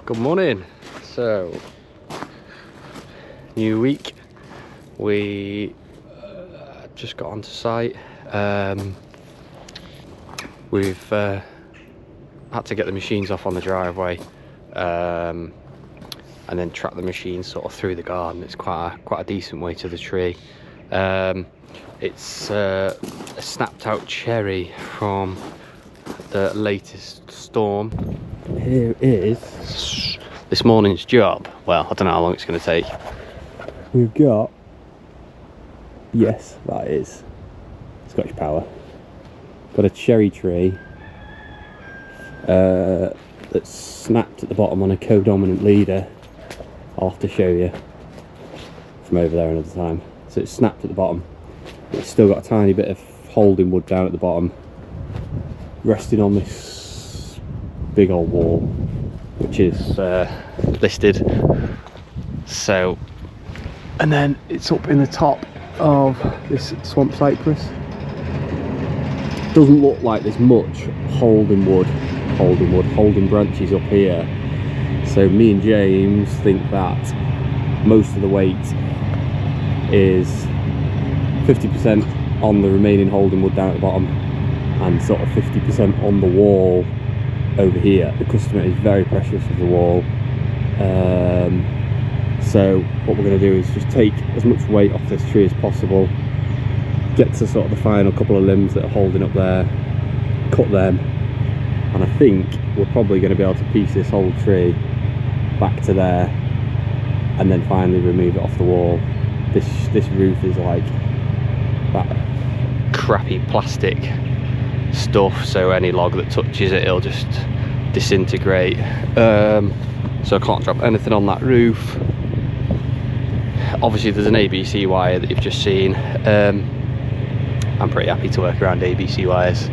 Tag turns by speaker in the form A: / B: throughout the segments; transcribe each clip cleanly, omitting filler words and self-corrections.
A: Good morning. So, new week. We just got onto site. We've had to get the machines off on the driveway, and then track the machines sort of through the garden. It's quite a decent way to the tree. It's a snapped out cherry from the latest storm. Here is this morning's job. Well, I don't know how long it's going to take. We've got, yes, that is Scottish Power. Got a cherry tree that's snapped at the bottom on a co-dominant leader. I'll have to show you from over there another time. So it's snapped at the bottom. It's still got a tiny bit of holding wood down at the bottom, resting on this big old wall, which is listed. So, and then it's up in the top of this swamp cypress. Doesn't look like there's much holding branches up here. So me and James think that most of the weight is 50% on the remaining holding wood down at the bottom and sort of 50% on the wall over here. The customer is very precious of the wall. So what we're going to do is just take as much weight off this tree as possible, get to sort of the final couple of limbs that are holding up there, cut them, and I think we're probably going to be able to piece this whole tree back to there and then finally remove it off the wall. This roof is like that crappy plastic stuff, so any log that touches it, it'll just disintegrate. So I can't drop anything on that roof. Obviously there's an ABC wire that you've just seen. I'm pretty happy to work around ABC wires.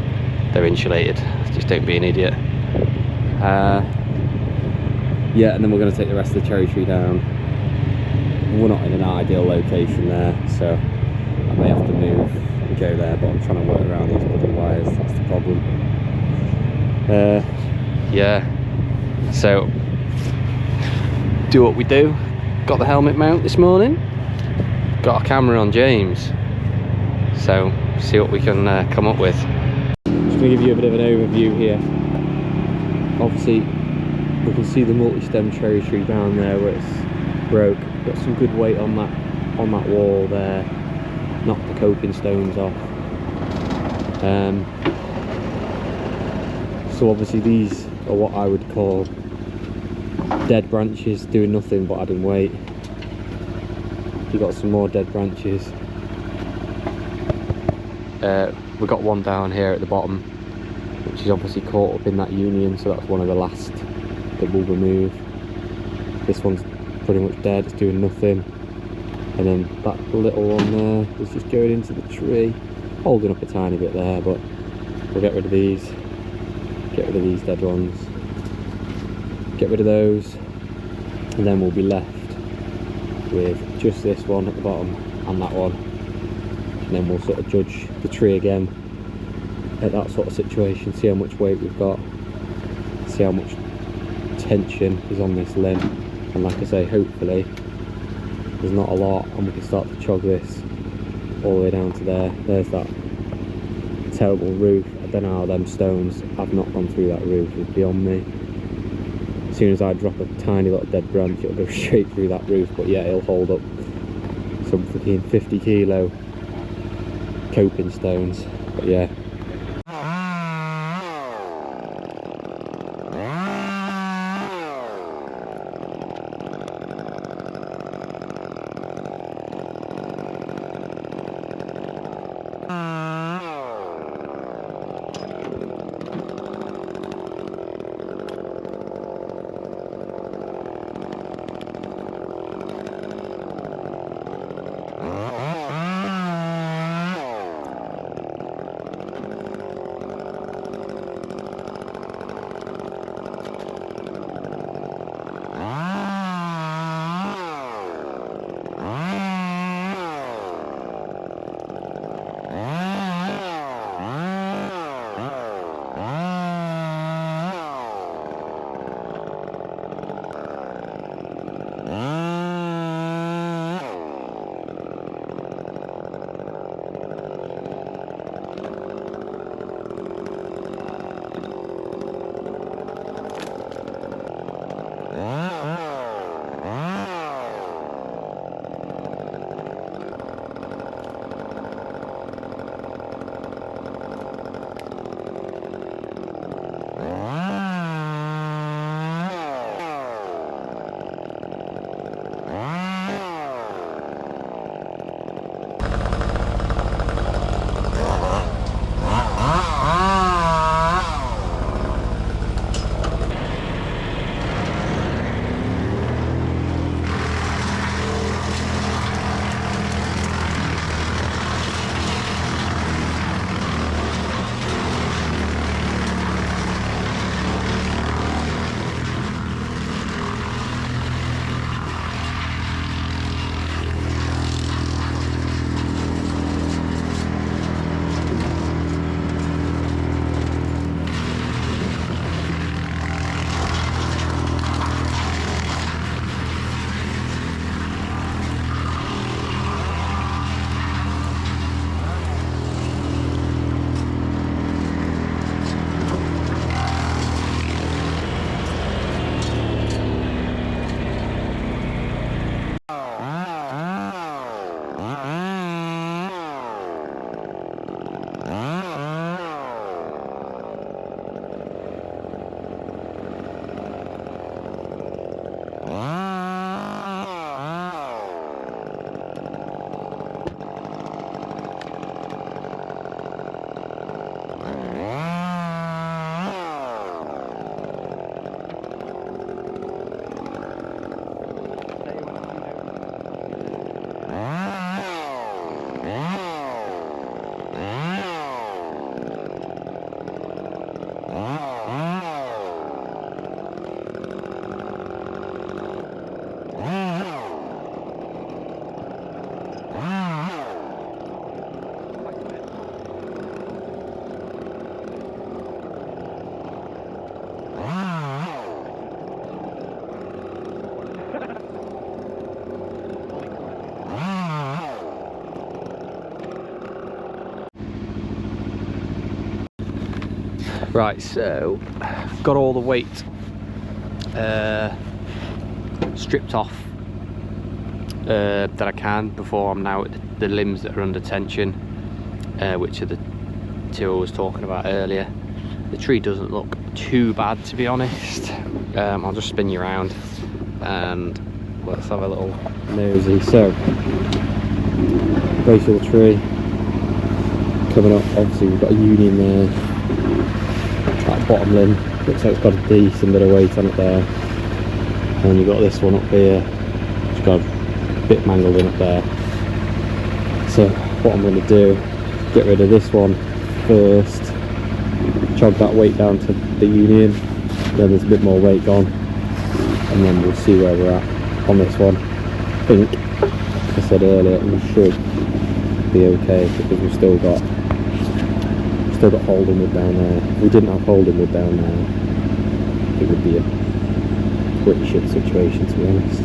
A: They're insulated, just don't be an idiot. Yeah, and then we're going to take the rest of the cherry tree down. We're not in an ideal location there, so I may have to move and go there, but I'm trying to work around these bloody wires. That's the problem. Yeah, so do what we do. Got the helmet mount this morning, got a camera on James, so see what we can come up with. Just going to give you a bit of an overview here. Obviously we can see the multi-stem cherry tree down there where it's broke. Got some good weight on that wall there, knocked the coping stones off. So obviously these are what I would call dead branches, doing nothing but adding weight. You got some more dead branches. We've got one down here at the bottom, which is obviously caught up in that union, so that's one of the last that we'll remove. This one's pretty much dead, it's doing nothing. And then that little one there is just going into the tree, holding up a tiny bit there, but we'll get rid of these. Get rid of these dead ones. Get rid of those. And then we'll be left with just this one at the bottom and that one. And then we'll sort of judge the tree again at that sort of situation, see how much weight we've got, see how much tension is on this limb. And like I say, hopefully there's not a lot and we can start to chog this all the way down to there. There's that terrible roof. I don't know how them stones have not gone through that roof, it's beyond me. As soon as I drop a tiny little dead branch, it'll go straight through that roof, but yeah, it'll hold up some freaking 50 kilo coping stones. But yeah. Right, so got all the weight stripped off that I can before I'm now at the limbs that are under tension, which are the two I was talking about earlier. The tree doesn't look too bad, to be honest. I'll just spin you around and let's have a little nosy. So, base of the tree coming up. Obviously we've got a union there. That bottom limb looks like it's got a decent bit of weight on it there, and you've got this one up here, it's got a bit mangled in up there. So what I'm going to do is get rid of this one first, jog that weight down to the union, then there's a bit more weight gone, and then we'll see where we're at on this one. I think, like I said earlier, we should be okay because we've still got holding wood down there. If we didn't have holding wood down there, it would be a pretty shit situation, to be honest.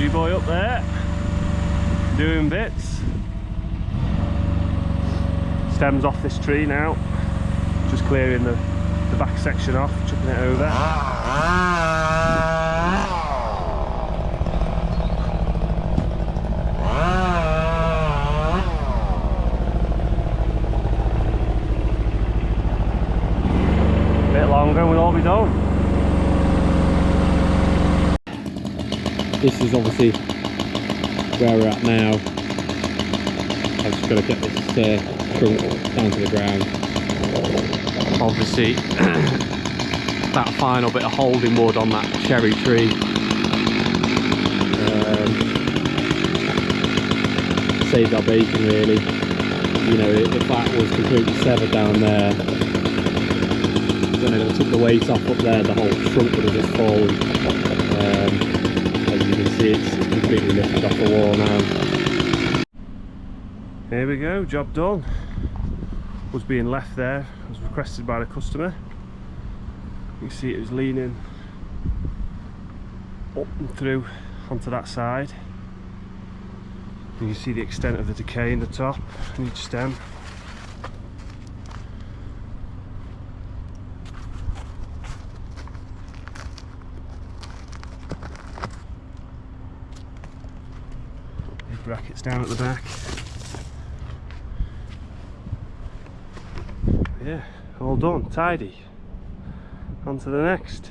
B: cherry boy up there, doing bits. Stems off this tree now, just clearing the back section off, chucking it over. A bit longer and we'll all be done.
A: This is obviously where we're at now. I've just got to get this trunk down to the ground. Obviously, that final bit of holding wood on that cherry tree saved our bacon really. You know, if that was completely severed down there, when I took the weight off up there, the whole trunk would have just fallen. As you can see, it's completely lifted off the wall now.
B: Here we go, job done. Was being left there as requested by the customer. You can see it was leaning up and through onto that side. And you see the extent of the decay in the top and each stem. Big brackets down at the back. Yeah, all done, tidy. On to the next.